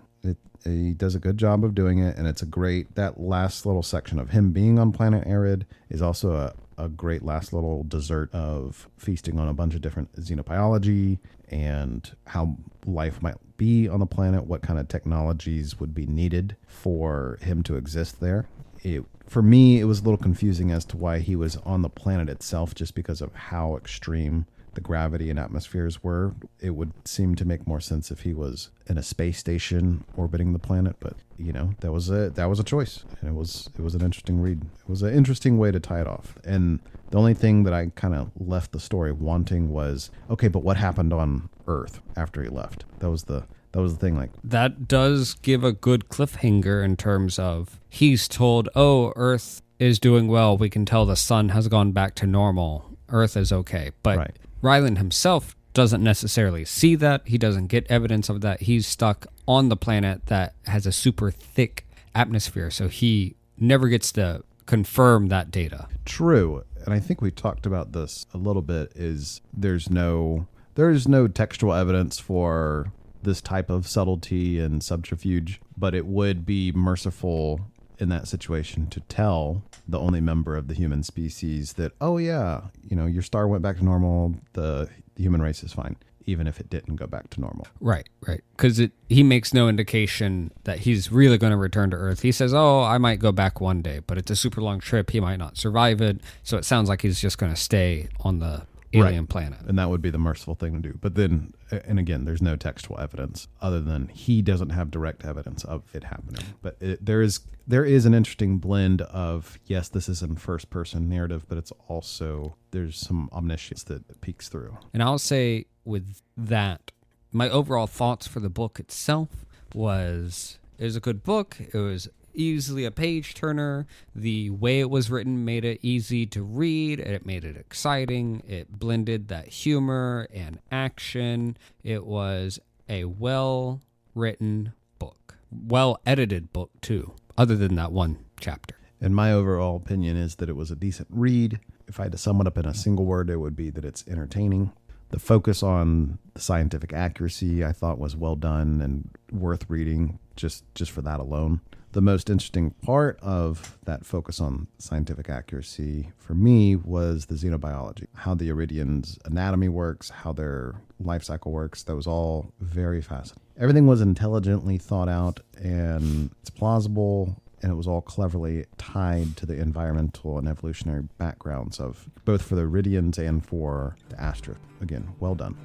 He does a good job of doing it, and it's a great, that last little section of him being on planet Arid is also a great last little dessert of feasting on a bunch of different xenobiology and how life might be on the planet, what kind of technologies would be needed for him to exist there. For me, it was a little confusing as to why he was on the planet itself, just because of how extreme the gravity and atmospheres were. It would seem to make more sense if he was in a space station orbiting the planet, but that was a choice, and it was an interesting read. It was an interesting way to tie it off. And the only thing that I kind of left the story wanting was, okay, but what happened on Earth after he left? That was the thing. Like, that does give a good cliffhanger in terms of he's told, oh, Earth is doing well. We can tell the sun has gone back to normal. Earth is okay. But right. Ryland himself doesn't necessarily see that. He doesn't get evidence of that. He's stuck on the planet that has a super thick atmosphere, so he never gets to confirm that data. True. And I think we talked about this a little bit, is there's no textual evidence for this type of subtlety and subterfuge, but it would be merciful in that situation to tell the only member of the human species that, oh yeah, your star went back to normal, the human race is fine, even if it didn't go back to normal. Right. Because he makes no indication that he's really going to return to Earth. He says, oh, I might go back one day, but it's a super long trip. He might not survive it. So it sounds like he's just going to stay on the alien planet. And that would be the merciful thing to do. But then, and again, there's no textual evidence other than he doesn't have direct evidence of it happening. But there is an interesting blend of, yes, this is in first person narrative, but it's also, there's some omniscience that peeks through. And I'll say with that, my overall thoughts for the book itself was, it was a good book. It was easily a page turner. The way it was written made it easy to read. It made it exciting. It blended that humor and action. It was a well-written book. Well-edited book, too, other than that one chapter. And my overall opinion is that it was a decent read. If I had to sum it up in a single word, it would be that it's entertaining. The focus on the scientific accuracy, I thought, was well done and worth reading just for that alone. The most interesting part of that focus on scientific accuracy for me was the xenobiology, how the Iridians' anatomy works, how their life cycle works. That was all very fascinating. Everything was intelligently thought out, and it's plausible, and it was all cleverly tied to the environmental and evolutionary backgrounds of both for the Iridians and for the Astra. Again, well done.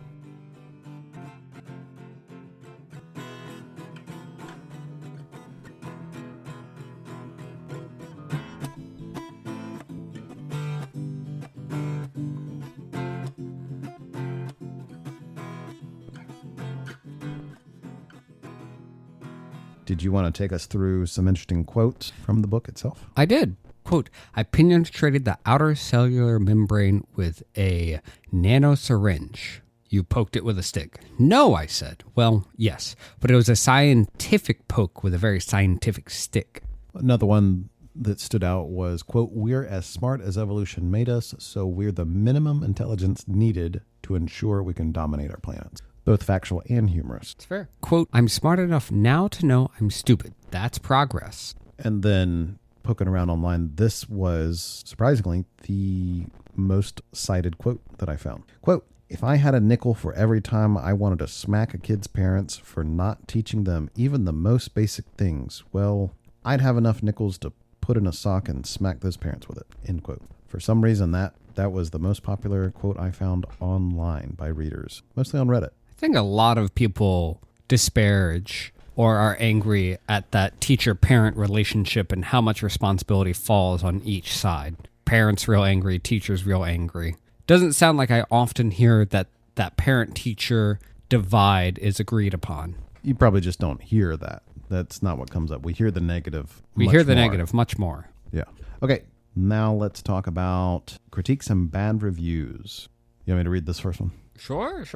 Did you want to take us through some interesting quotes from the book itself? I did. Quote, I penetrated the outer cellular membrane with a nanosyringe. You poked it with a stick. No, I said. Well, yes, but it was a scientific poke with a very scientific stick. Another one that stood out was, quote, we're as smart as evolution made us, so we're the minimum intelligence needed to ensure we can dominate our planets. Both factual and humorous. It's fair. Quote, I'm smart enough now to know I'm stupid. That's progress. And then poking around online, this was surprisingly the most cited quote that I found. Quote, if I had a nickel for every time I wanted to smack a kid's parents for not teaching them even the most basic things, well, I'd have enough nickels to put in a sock and smack those parents with it. End quote. For some reason, that was the most popular quote I found online by readers, mostly on Reddit. I think a lot of people disparage or are angry at that teacher-parent relationship and how much responsibility falls on each side. Parents real angry, teachers real angry. Doesn't sound like I often hear that parent-teacher divide is agreed upon. You probably just don't hear that. That's not what comes up. We hear the negative. We hear the negative much more. Yeah. Okay, now let's talk about critiques and bad reviews. You want me to read this first one? Sure.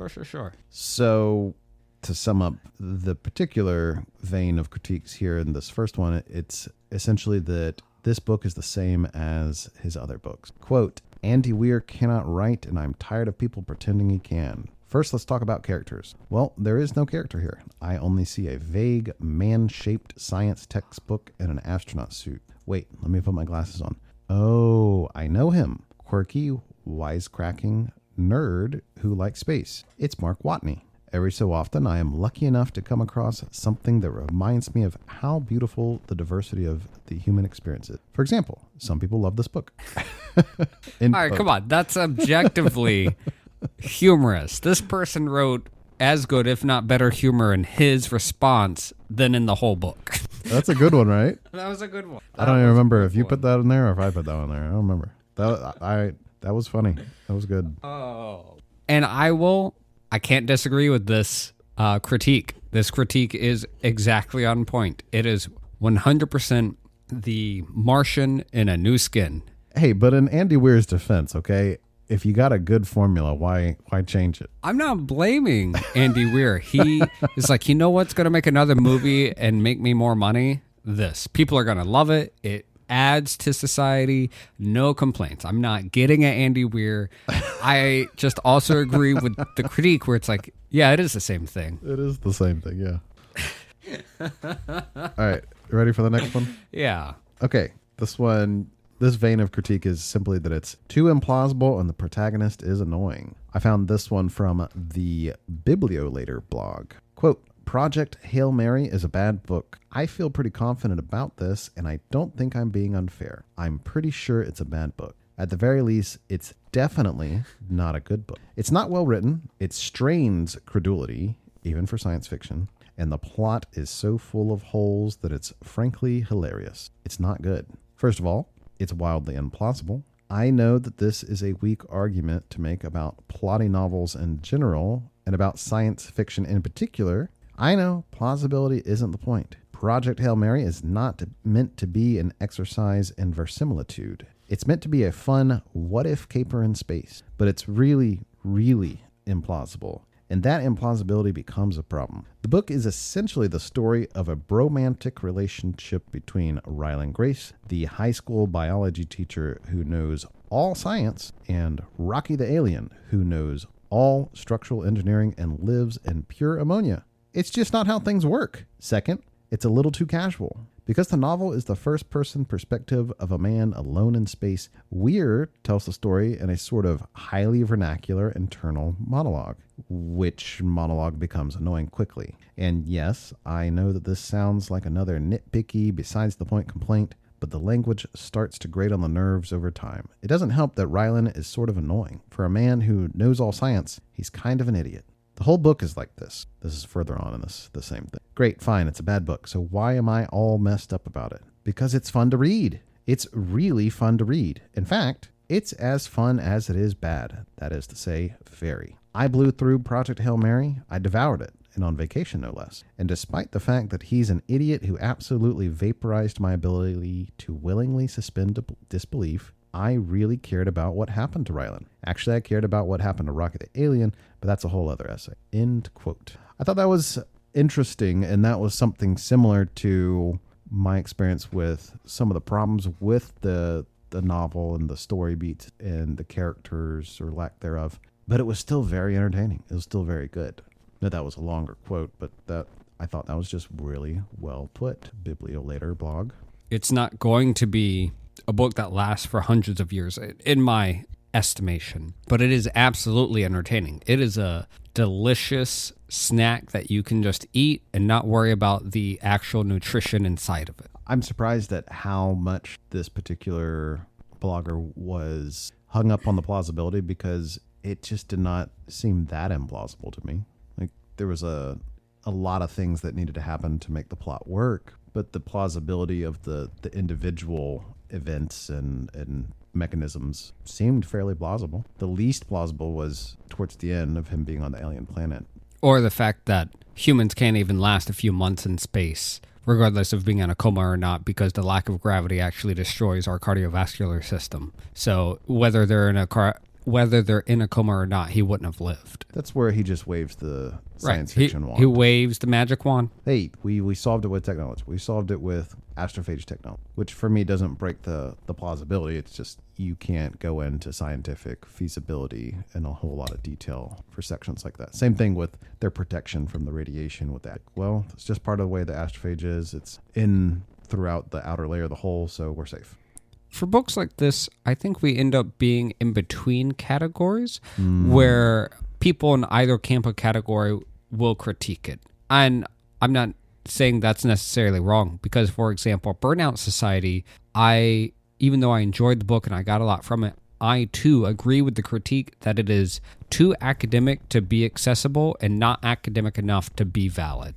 So, to sum up the particular vein of critiques here in this first one, it's essentially that this book is the same as his other books. Quote, Andy Weir cannot write, and I'm tired of people pretending he can. First, let's talk about characters. Well, there is no character here. I only see a vague, man-shaped science textbook and an astronaut suit. Wait, let me put my glasses on. Oh, I know him. Quirky, wisecracking nerd who likes space. It's Mark Watney. Every so often, I am lucky enough to come across something that reminds me of how beautiful the diversity of the human experience is. For example, some people love this book. All right, come on. That's objectively humorous. This person wrote as good, if not better, humor in his response than in the whole book. That's a good one, right? That was a good one. I don't even remember if you put that in there or if I put that one there. I don't remember. That was funny. That was good. Oh. And I can't disagree with this critique. This critique is exactly on point. It is 100% the Martian in a new skin. Hey, but in Andy Weir's defense, okay, if you got a good formula, why change it? I'm not blaming Andy Weir. He is like, you know what's going to make another movie and make me more money? This. People are going to love it. It adds to society. No complaints. I'm not getting at Andy Weir. I just also agree with the critique where it's like, yeah, it is the same thing. It is the same thing, yeah. All right. You ready for the next one? Yeah. Okay. This vein of critique is simply that it's too implausible and the protagonist is annoying. I found this one from the Bibliolator blog. Quote, Project Hail Mary is a bad book. I feel pretty confident about this, and I don't think I'm being unfair. I'm pretty sure it's a bad book. At the very least, it's definitely not a good book. It's not well written. It strains credulity, even for science fiction, and the plot is so full of holes that it's frankly hilarious. It's not good. First of all, it's wildly implausible. I know that this is a weak argument to make about plotty novels in general and about science fiction in particular. I know plausibility isn't the point. Project Hail Mary is not meant to be an exercise in verisimilitude. It's meant to be a fun what-if caper in space, but it's really, really implausible. And that implausibility becomes a problem. The book is essentially the story of a bromantic relationship between Rylan Grace, the high school biology teacher who knows all science, and Rocky the alien, who knows all structural engineering and lives in pure ammonia. It's just not how things work. Second, it's a little too casual. Because the novel is the first-person perspective of a man alone in space, Weir tells the story in a sort of highly vernacular internal monologue, which monologue becomes annoying quickly. And yes, I know that this sounds like another nitpicky, besides-the-point complaint, but the language starts to grate on the nerves over time. It doesn't help that Rylan is sort of annoying. For a man who knows all science, he's kind of an idiot. The whole book is like this. This is further on in the same thing. Great, fine, it's a bad book. So why am I all messed up about it? Because it's fun to read. It's really fun to read. In fact, it's as fun as it is bad. That is to say, very. I blew through Project Hail Mary. I devoured it, and on vacation no less. And despite the fact that he's an idiot who absolutely vaporized my ability to willingly suspend disbelief, I really cared about what happened to Rylan. Actually, I cared about what happened to Rocky the alien, but that's a whole other essay. End quote. I thought that was interesting, and that was something similar to my experience with some of the problems with the novel and the story beats and the characters or lack thereof. But it was still very entertaining. It was still very good. Now, that was a longer quote, but I thought that was just really well put. Bibliolator blog. It's not going to be a book that lasts for hundreds of years, in my estimation, but it is absolutely entertaining. It is a delicious snack that you can just eat and not worry about the actual nutrition inside of it. I'm surprised at how much this particular blogger was hung up on the plausibility, because it just did not seem that implausible to me. Like, there was a lot of things that needed to happen to make the plot work, but the plausibility of the individual events and mechanisms seemed fairly plausible. The least plausible was towards the end of him being on the alien planet. Or the fact that humans can't even last a few months in space regardless of being in a coma or not, because the lack of gravity actually destroys our cardiovascular system. So whether they're in a coma or not, he wouldn't have lived. That's where he just waves the science Right. fiction wand. He waves the magic wand. Hey, we solved it with technology. We solved it with astrophage technology, which for me doesn't break the plausibility. It's just you can't go into scientific feasibility in a whole lot of detail for sections like that. Same thing with their protection from the radiation with that. Well, it's just part of the way the astrophage is. It's in throughout the outer layer of the hole, so we're safe. For books like this, I think we end up being in between categories where people in either camp of category will critique it. And I'm not saying that's necessarily wrong because, for example, Burnout Society, even though I enjoyed the book and I got a lot from it, I too agree with the critique that it is too academic to be accessible and not academic enough to be valid.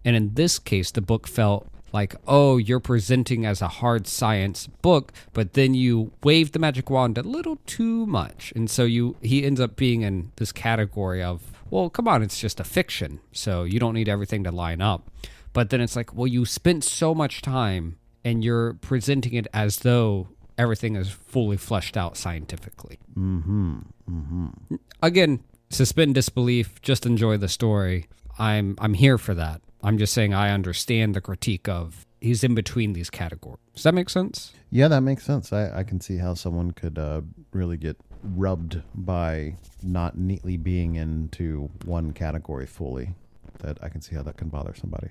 And in this case, the book felt like, oh, you're presenting as a hard science book, but then you wave the magic wand a little too much. And so he ends up being in this category of, well, come on, it's just a fiction, so you don't need everything to line up. But then it's like, well, you spent so much time and you're presenting it as though everything is fully fleshed out scientifically. Again, suspend disbelief, just enjoy the story. I'm here for that. I'm just saying I understand the critique of he's in between these categories. Does that make sense? Yeah, that makes sense. I can see how someone could really get rubbed by not neatly being into one category fully. That I can see how that can bother somebody.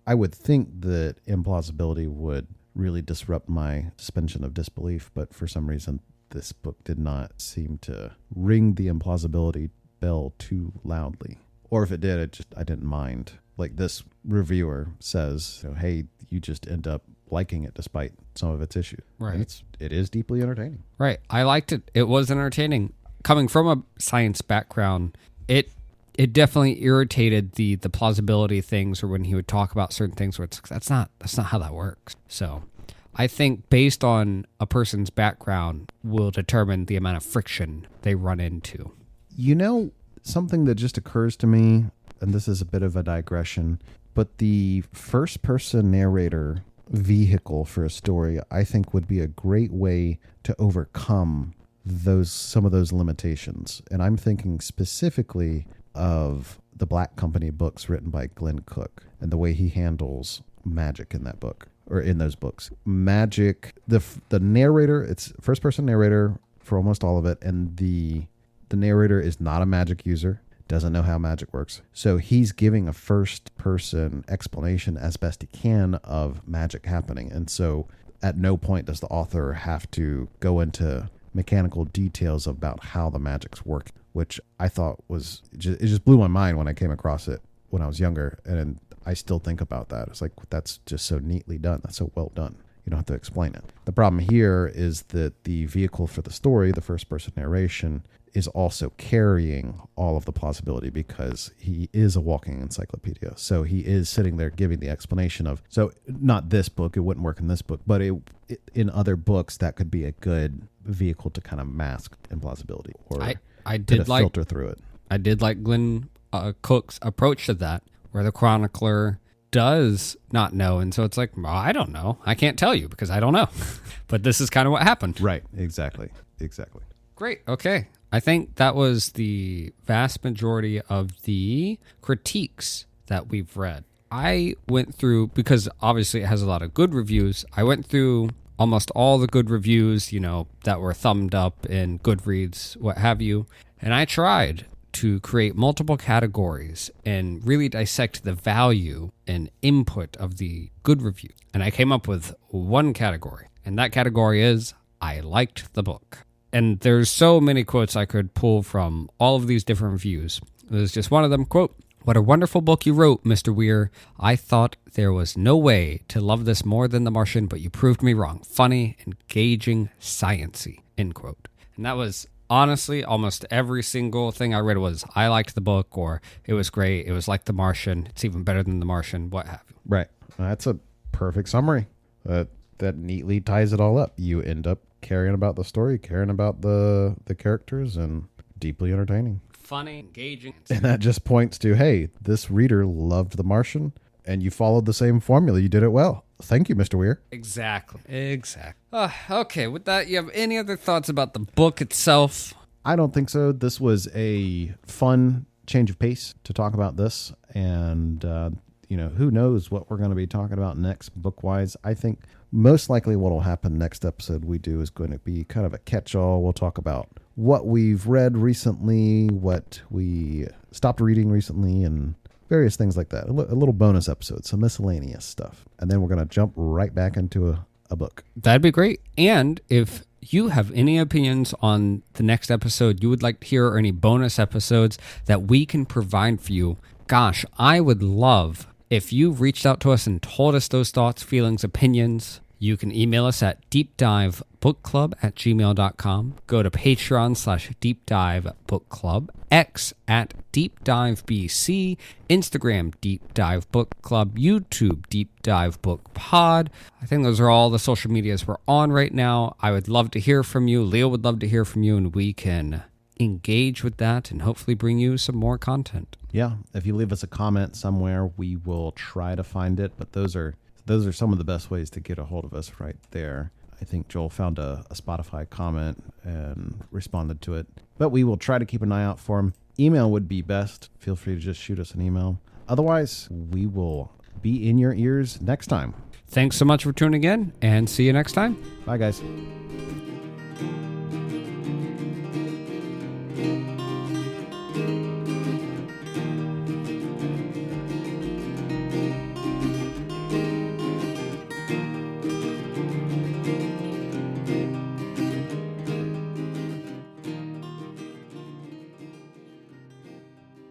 I would think that implausibility would really disrupt my suspension of disbelief, but for some reason this book did not seem to ring the implausibility bell too loudly. Or if it did, I didn't mind. Like this reviewer says, hey, you just end up liking it despite some of its issues. Right. And it is deeply entertaining. Right. I liked it. It was entertaining. Coming from a science background, it definitely irritated the plausibility things, or when he would talk about certain things where it's that's not how that works. So I think based on a person's background will determine the amount of friction they run into. Something that just occurs to me, and this is a bit of a digression, but the first-person narrator vehicle for a story, I think, would be a great way to overcome some of those limitations. And I'm thinking specifically of the Black Company books written by Glenn Cook and the way he handles magic in that book, or in those books. Magic, the narrator, it's first-person narrator for almost all of it, and the narrator is not a magic user, doesn't know how magic works. So he's giving a first-person explanation as best he can of magic happening. And so at no point does the author have to go into mechanical details about how the magic's working, which I thought it just blew my mind when I came across it when I was younger. And I still think about that. It's like, that's just so neatly done. That's so well done. You don't have to explain it. The problem here is that the vehicle for the story, the first-person narration, is also carrying all of the plausibility because he is a walking encyclopedia. So he is sitting there giving the explanation of, so not this book, it wouldn't work in this book, but in other books, that could be a good vehicle to kind of mask implausibility or I did filter through it. I did like Glenn Cook's approach to that, where the chronicler does not know. And so it's like, well, I don't know. I can't tell you because I don't know. But this is kind of what happened. Right. Exactly. Great. Okay. I think that was the vast majority of the critiques that we've read. I went through, because obviously it has a lot of good reviews, I went through almost all the good reviews, that were thumbed up in Goodreads, what have you. And I tried to create multiple categories and really dissect the value and input of the good review. And I came up with one category, and that category is, I liked the book. And there's so many quotes I could pull from all of these different reviews. There's just one of them, quote, "What a wonderful book you wrote, Mr. Weir. I thought there was no way to love this more than The Martian, but you proved me wrong. Funny, engaging, science-y," end quote. And that was honestly almost every single thing I read was, I liked the book, or it was great, it was like The Martian, it's even better than The Martian, what have you. Right. That's a perfect summary. That neatly ties it all up. You end up caring about the story, caring about the characters, and deeply entertaining. Funny, engaging. And that just points to, hey, this reader loved The Martian. And you followed the same formula. You did it well. Thank you, Mr. Weir. Exactly. Okay, with that, you have any other thoughts about the book itself? I don't think so. This was a fun change of pace to talk about this. And, who knows what we're going to be talking about next book-wise. I think most likely what will happen next episode we do is going to be kind of a catch-all. We'll talk about what we've read recently, what we stopped reading recently, and various things like that. A little bonus episode, some miscellaneous stuff. And then we're going to jump right back into a book. That'd be great. And if you have any opinions on the next episode you would like to hear, or any bonus episodes that we can provide for you, gosh, I would love if you reached out to us and told us those thoughts, feelings, opinions. You can email us at deepdivebookclub@gmail.com. Go to Patreon/deepdivebookclub, X @deepdivebc, Instagram Deep Dive Book Club, YouTube Deep Dive Book Pod. I think those are all the social medias we're on right now. I would love to hear from you. Leo would love to hear from you, and we can engage with that and hopefully bring you some more content. Yeah, if you leave us a comment somewhere, we will try to find it, but those are some of the best ways to get a hold of us right there. I think Joel found a Spotify comment and responded to it, but we will try to keep an eye out for them. Email would be best. Feel free to just shoot us an email. Otherwise, we will be in your ears next time. Thanks so much for tuning in, and see you next time. Bye, guys.